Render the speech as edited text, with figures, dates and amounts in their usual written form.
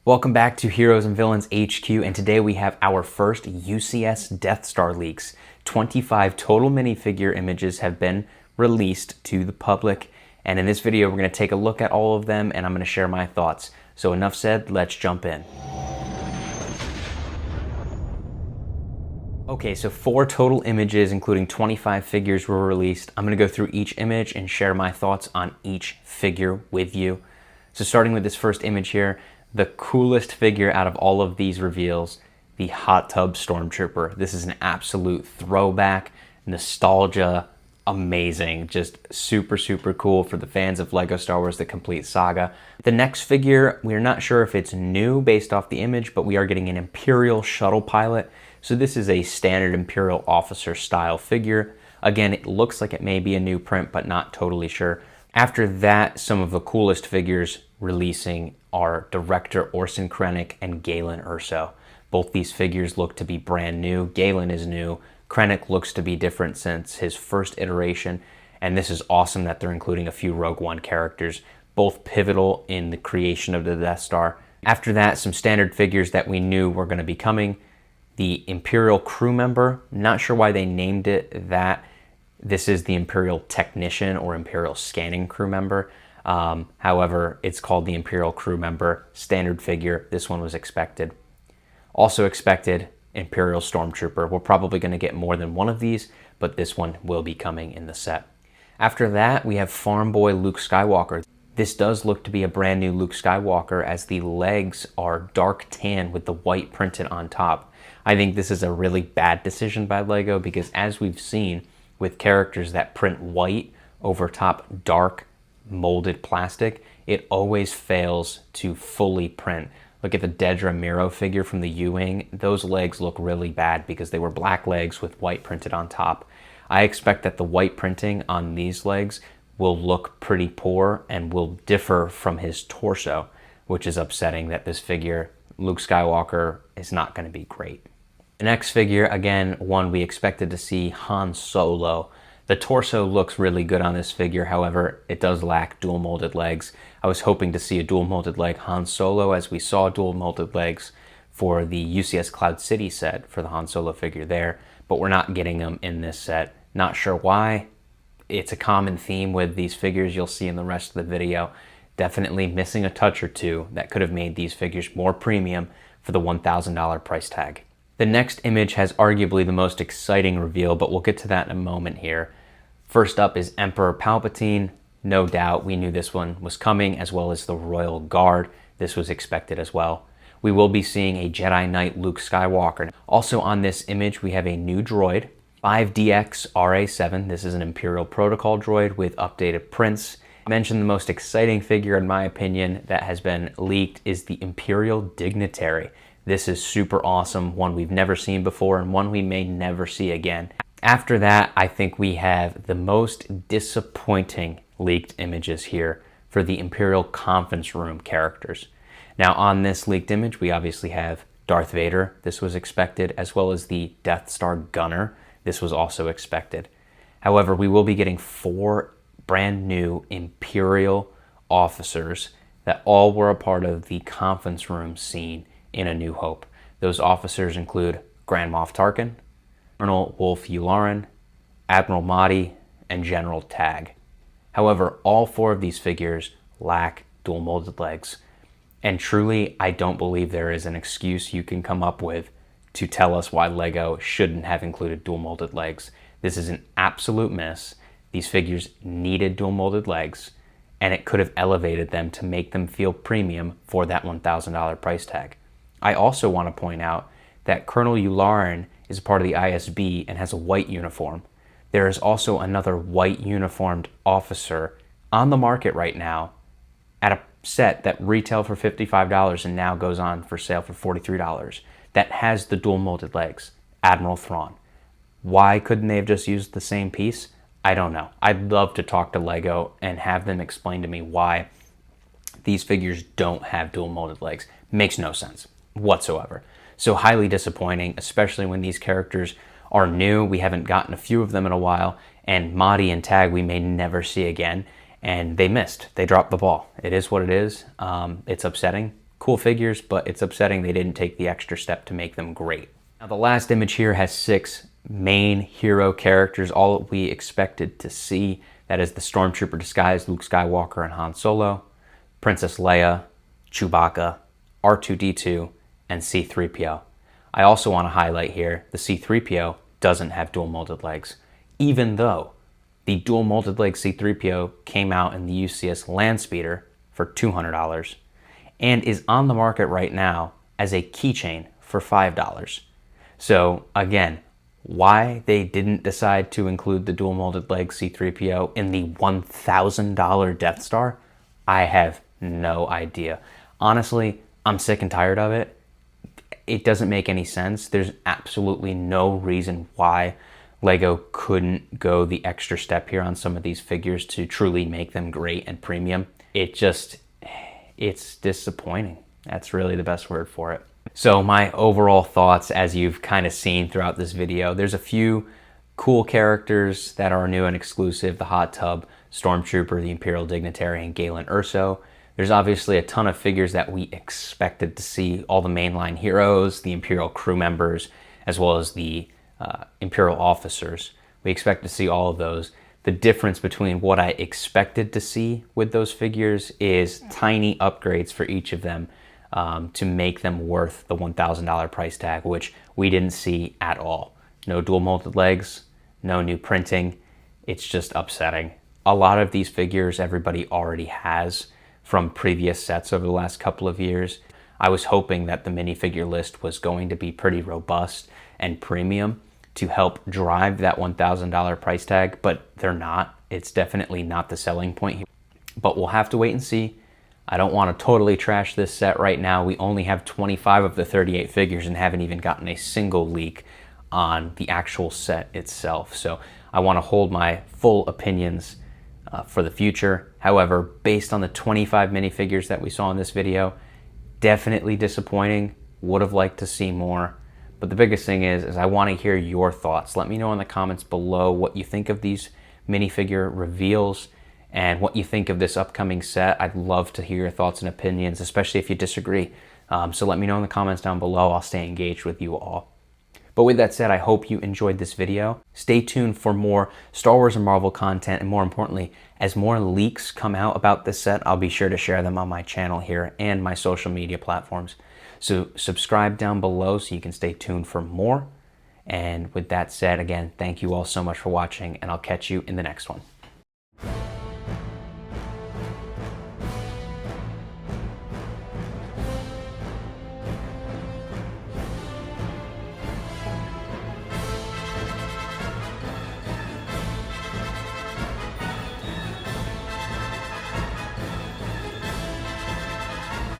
Welcome back to Heroes and Villains HQ, and today we have our first UCS Death Star leaks. 25 total minifigure images have been released to the public, and in this video we're going to take a look at all of them and I'm going to share my thoughts. So enough said, let's jump in. Okay, so 4 total images including 25 figures were released. I'm going to go through each image and share my thoughts on each figure with you. So starting with this first image here, the coolest figure out of all of these reveals, the Hot Tub Stormtrooper. This is an absolute throwback, nostalgia, amazing, just super, super cool for the fans of LEGO Star Wars The Complete Saga. The next figure, we're not sure if it's new based off the image, but we are getting an Imperial shuttle pilot. So this is a standard Imperial officer style figure. Again, it looks like it may be a new print, but not totally sure. After that, some of the coolest figures releasing are director Orson Krennic and Galen Erso. Both these figures look to be brand new. Galen is new. Krennic looks to be different since his first iteration, and this is awesome that they're including a few Rogue One characters, both pivotal in the creation of the Death Star. After that, some standard figures that we knew were going to be coming. The Imperial crew member, not sure why they named it that. This is the Imperial Technician or Imperial Scanning crew member. However, it's called the Imperial crew member, standard figure. This one was expected. Also expected, Imperial Stormtrooper. We're probably going to get more than one of these, but this one will be coming in the set. After that, we have Farm Boy Luke Skywalker. This does look to be a brand new Luke Skywalker as the legs are dark tan with the white printed on top. I think this is a really bad decision by LEGO because as we've seen with characters that print white over top dark molded plastic, it always fails to fully print. Look at the Dedra Miro figure from the U-Wing. Those legs look really bad because they were black legs with white printed on top. I expect that the white printing on these legs will look pretty poor and will differ from his torso, which is upsetting that this figure, Luke Skywalker, is not going to be great. The next figure, again, one we expected to see, Han Solo. The torso looks really good on this figure, however, it does lack dual molded legs. I was hoping to see a dual molded leg Han Solo, as we saw dual molded legs for the UCS Cloud City set for the Han Solo figure there, but we're not getting them in this set. Not sure why. It's a common theme with these figures you'll see in the rest of the video. Definitely missing a touch or two that could have made these figures more premium for the $1,000 price tag. The next image has arguably the most exciting reveal, but we'll get to that in a moment here. First up is Emperor Palpatine. No doubt we knew this one was coming, as well as the Royal Guard. This was expected as well. We will be seeing a Jedi Knight Luke Skywalker. Also on this image, we have a new droid, 5DX RA7. This is an Imperial Protocol droid with updated prints. I mentioned the most exciting figure, in my opinion, that has been leaked is the Imperial Dignitary. This is super awesome, one we've never seen before and one we may never see again. After that, I think we have the most disappointing leaked images here for the Imperial Conference Room characters. Now on this leaked image, we obviously have Darth Vader. This was expected, as well as the Death Star Gunner. This was also expected. However, we will be getting 4 brand new Imperial officers that all were a part of the conference room scene in A New Hope. Those officers include Grand Moff Tarkin, Colonel Wolf Yularen, Admiral Mahdi, and General Tag. However, all 4 of these figures lack dual molded legs. And truly, I don't believe there is an excuse you can come up with to tell us why LEGO shouldn't have included dual molded legs. This is an absolute miss. These figures needed dual molded legs, and it could have elevated them to make them feel premium for that $1,000 price tag. I also want to point out that Colonel Yularen is part of the ISB and has a white uniform. There is also another white uniformed officer on the market right now at a set that retailed for $55 and now goes on for sale for $43 that has the dual molded legs, Admiral Thrawn. Why couldn't they have just used the same piece? I don't know. I'd love to talk to LEGO and have them explain to me why these figures don't have dual molded legs. Makes no sense whatsoever. So highly disappointing, especially when these characters are new. We haven't gotten a few of them in a while, and Mahdi and Tag we may never see again, and they missed. They dropped the ball. It is what it is. It's upsetting. cool figures, but it's upsetting they didn't take the extra step to make them great. Now the last image here has 6 main hero characters, all that we expected to see. That is the Stormtrooper disguised Luke Skywalker and Han Solo, Princess Leia, Chewbacca, R2-D2, and C-3PO. I also want to highlight here the C-3PO doesn't have dual molded legs, even though the dual molded leg C-3PO came out in the UCS Landspeeder for $200 and is on the market right now as a keychain for $5. So again, why they didn't decide to include the dual molded leg C-3PO in the $1,000 Death Star, I have no idea. Honestly, I'm sick and tired of it. It doesn't make any sense. There's absolutely no reason why Lego couldn't go the extra step here on some of these figures to truly make them great and premium. It's disappointing. That's really the best word for it. So my overall thoughts, as you've kind of seen throughout this video, there's a few cool characters that are new and exclusive: the Hot Tub, Stormtrooper, the Imperial Dignitary, and Galen Erso. There's obviously a ton of figures that we expected to see, all the mainline heroes, the Imperial crew members, as well as the Imperial officers. We expect to see all of those. The difference between what I expected to see with those figures is tiny upgrades for each of them to make them worth the $1,000 price tag, which we didn't see at all. No dual molded legs, no new printing. It's just upsetting. A lot of these figures everybody already has from previous sets over the last couple of years. I was hoping that the minifigure list was going to be pretty robust and premium to help drive that $1,000 price tag, but they're not. It's definitely not the selling point here. But we'll have to wait and see. I don't want to totally trash this set right now. We only have 25 of the 38 figures and haven't even gotten a single leak on the actual set itself. So I want to hold my full opinions for the future. However, based on the 25 minifigures that we saw in this video, definitely disappointing. Would have liked to see more. But the biggest thing is I want to hear your thoughts. Let me know in the comments below what you think of these minifigure reveals and what you think of this upcoming set. I'd love to hear your thoughts and opinions, especially if you disagree. So let me know in the comments down below. I'll stay engaged with you all. But with that said, I hope you enjoyed this video. Stay tuned for more Star Wars and Marvel content, and more importantly, as more leaks come out about this set, I'll be sure to share them on my channel here and my social media platforms. So subscribe down below so you can stay tuned for more. And with that said, again, thank you all so much for watching, and I'll catch you in the next one.